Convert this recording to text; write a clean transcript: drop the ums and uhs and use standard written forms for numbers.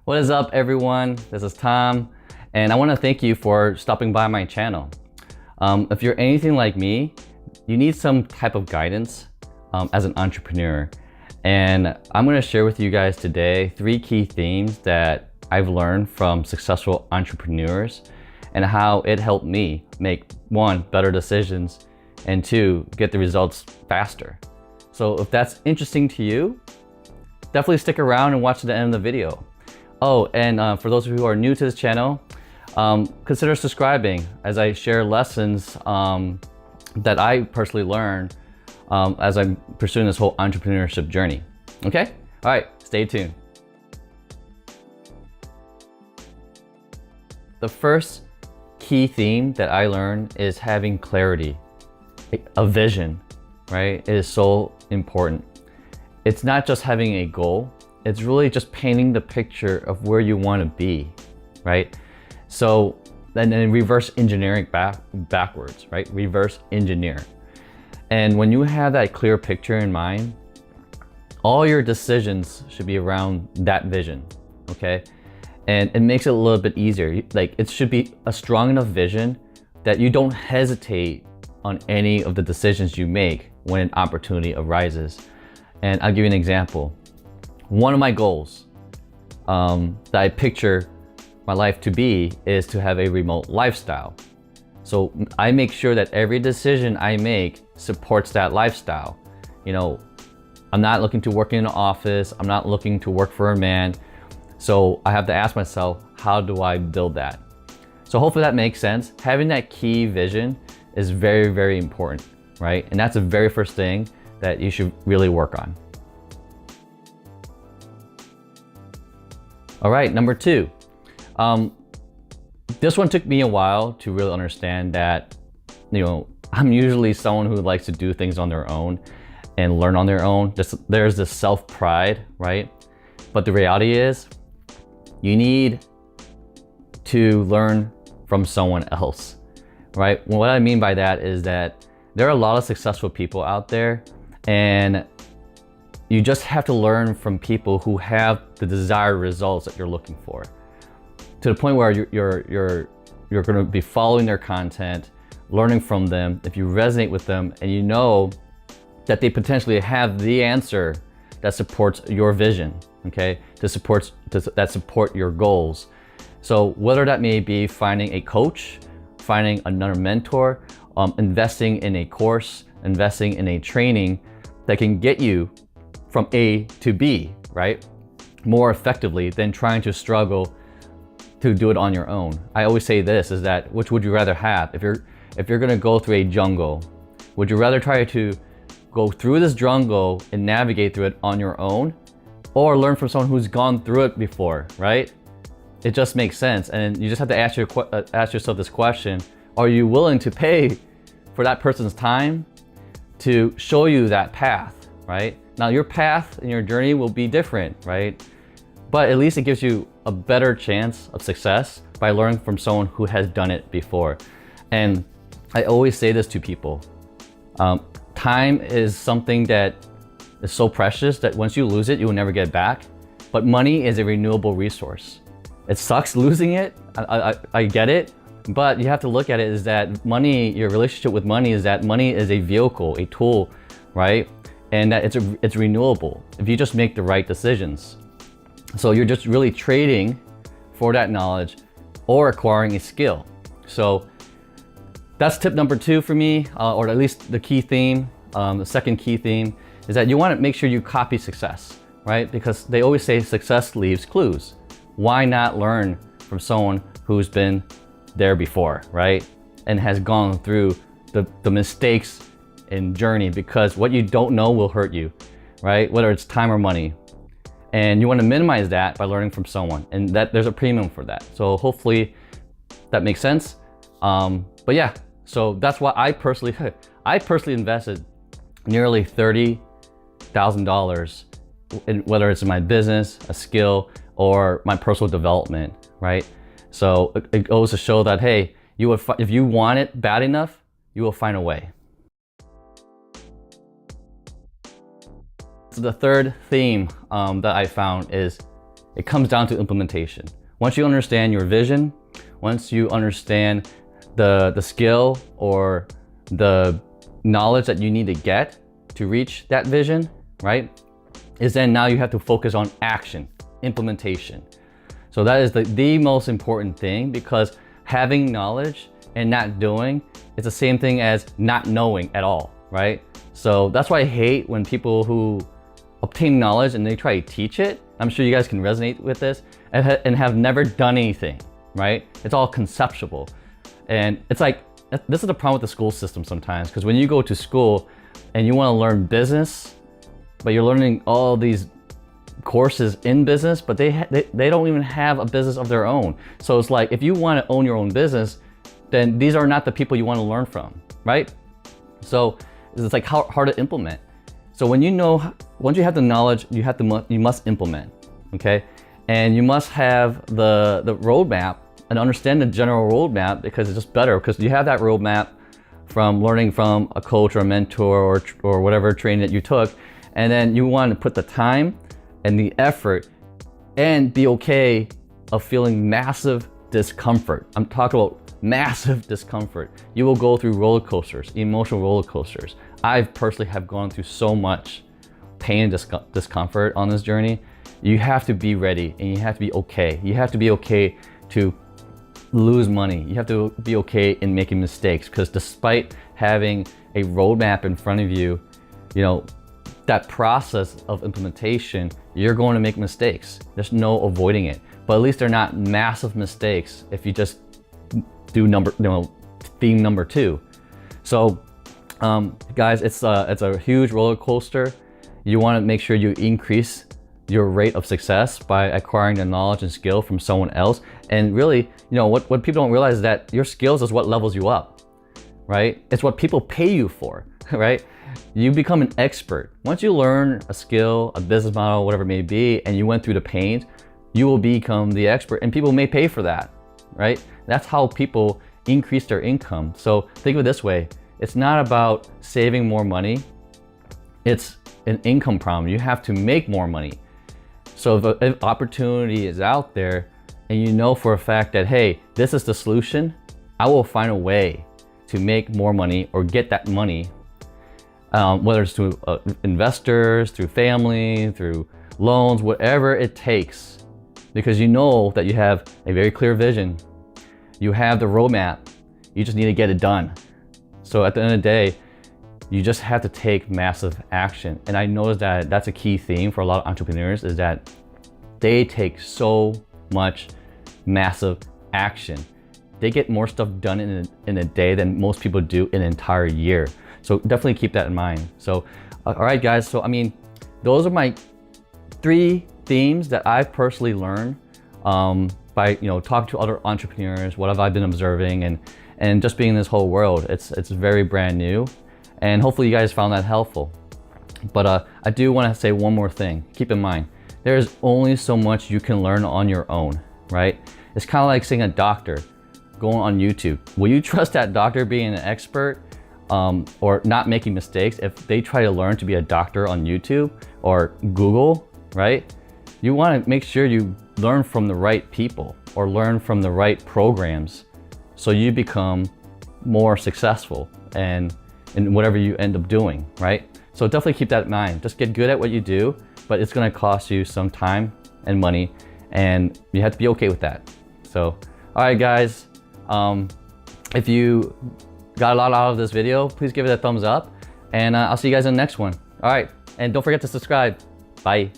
What is up, everyone? This is Tom, and I want to thank you for stopping by my channel. If you're anything like me, you need some type of guidance as an entrepreneur. And I'm going to share with you guys today 3 key themes that I've learned from successful entrepreneurs and how it helped me make 1, better decisions, and 2, get the results faster. So if that's interesting to you, definitely stick around and watch to the end of the video. Oh, and for those of you who are new to this channel, consider subscribing as I share lessons that I personally learned as I'm pursuing this whole entrepreneurship journey. Okay? All right, stay tuned. The first key theme that I learned is having clarity, a vision, right? It is so important. It's not just having a goal, it's really just painting the picture of where you want to be, right? So then reverse engineering backwards, right? Reverse engineer. And when you have that clear picture in mind, all your decisions should be around that vision, okay? And it makes it a little bit easier. Like, it should be a strong enough vision that you don't hesitate on any of the decisions you make when an opportunity arises. And I'll give you an example. One of my goals that I picture my life to be is to have a remote lifestyle. So I make sure that every decision I make supports that lifestyle. You know, I'm not looking to work in an office. I'm not looking to work for a man. So I have to ask myself, how do I build that? So hopefully that makes sense. Having that key vision is very, very important, right? And that's the very first thing that you should really work on. All right, number 2. This one took me a while to really understand that, you know, I'm usually someone who likes to do things on their own and learn on their own. There's this self-pride, right? But the reality is, you need to learn from someone else, right? What I mean by that is that there are a lot of successful people out there, and you just have to learn from people who have the desired results that you're looking for, to the point where you're going to be following their content, learning from them. If you resonate with them and you know that they potentially have the answer that supports your vision, okay, that support your goals. So whether that may be finding a coach, finding another mentor, investing in a course, investing in a training that can get you from A to B, right? More effectively than trying to struggle to do it on your own. I always say this, is that which would you rather have? If you're gonna go through a jungle, would you rather try to go through this jungle and navigate through it on your own, or learn from someone who's gone through it before, right? It just makes sense. And you just have to ask yourself this question: are you willing to pay for that person's time to show you that path, right? Now, your path and your journey will be different, right? But at least it gives you a better chance of success by learning from someone who has done it before. And I always say this to people. Time is something that is so precious that once you lose it, you will never get back. But money is a renewable resource. It sucks losing it. I get it. But you have to look at it as that money, your relationship with money is that money is a vehicle, a tool, right? And that it's renewable if you just make the right decisions. So you're just really trading for that knowledge or acquiring a skill. So that's tip number 2 for me, or at least the key theme. The second key theme is that you want to make sure you copy success, right? Because they always say success leaves clues. Why not learn from someone who's been there before, right? And has gone through the mistakes and journey, because what you don't know will hurt you, right? Whether it's time or money. And you want to minimize that by learning from someone, and that there's a premium for that. So hopefully that makes sense. But yeah, so that's why I personally invested nearly $30,000 in, whether it's in my business, a skill, or my personal development, right? So it goes to show that, hey, if you want it bad enough, you will find a way. So the third theme that I found is It comes down to implementation. Once you understand your vision, once you understand the skill or the knowledge that you need to get to reach that vision, right? Is then now you have to focus on action, implementation. So that is the most important thing, because having knowledge and not doing is the same thing as not knowing at all, right? So that's why I hate when people who obtain knowledge and they try to teach it. I'm sure you guys can resonate with this, and have never done anything, right? It's all conceptual. And it's like, this is the problem with the school system sometimes, because when you go to school and you want to learn business, but you're learning all these courses in business, but they don't even have a business of their own. So it's like, if you want to own your own business, then these are not the people you want to learn from, right? So it's like hard to implement. So once you have the knowledge, you must implement, okay? And you must have the roadmap and understand the general roadmap, because it's just better, because you have that roadmap from learning from a coach or a mentor or whatever training that you took, and then you want to put the time and the effort and be okay of feeling massive discomfort. I'm talking about massive discomfort. You will go through roller coasters, emotional roller coasters. I personally have gone through so much pain and discomfort on this journey. You have to be ready, and you have to be okay. You have to be okay to lose money. You have to be okay in making mistakes, because despite having a roadmap in front of you, that process of implementation, you're going to make mistakes. There's no avoiding it. But at least they're not massive mistakes if you just do theme number 2. So guys, it's a huge roller coaster. You want to make sure you increase your rate of success by acquiring the knowledge and skill from someone else. And really, what people don't realize is that your skills is what levels you up, right? It's what people pay you for, right? You become an expert. Once you learn a skill, a business model, whatever it may be, and you went through the pain, you will become the expert, and people may pay for that, right? That's how people increase their income. So think of it this way. It's not about saving more money. It's an income problem. You have to make more money. So if opportunity is out there and you know for a fact that, hey, this is the solution, I will find a way to make more money or get that money, whether it's through investors, through family, through loans, whatever it takes, because you know that you have a very clear vision. You have the roadmap. You just need to get it done. So at the end of the day, you just have to take massive action. And I noticed that that's a key theme for a lot of entrepreneurs, is that they take so much massive action. They get more stuff done in a day than most people do in an entire year. So definitely keep that in mind. So, all right, guys. So, those are my 3 themes that I've personally learned by talking to other entrepreneurs. What have I been observing, and just being in this whole world. It's very brand new. And hopefully you guys found that helpful. But I do want to say one more thing. Keep in mind, there's only so much you can learn on your own, right? It's kind of like seeing a doctor going on YouTube. Will you trust that doctor being an expert or not making mistakes if they try to learn to be a doctor on YouTube or Google, right? You want to make sure you learn from the right people or learn from the right programs, so you become more successful and in whatever you end up doing, right? So definitely keep that in mind. Just get good at what you do, but it's gonna cost you some time and money, and you have to be okay with that. So, all right, guys, if you got a lot out of this video, please give it a thumbs up, and I'll see you guys in the next one. All right, and don't forget to subscribe. Bye.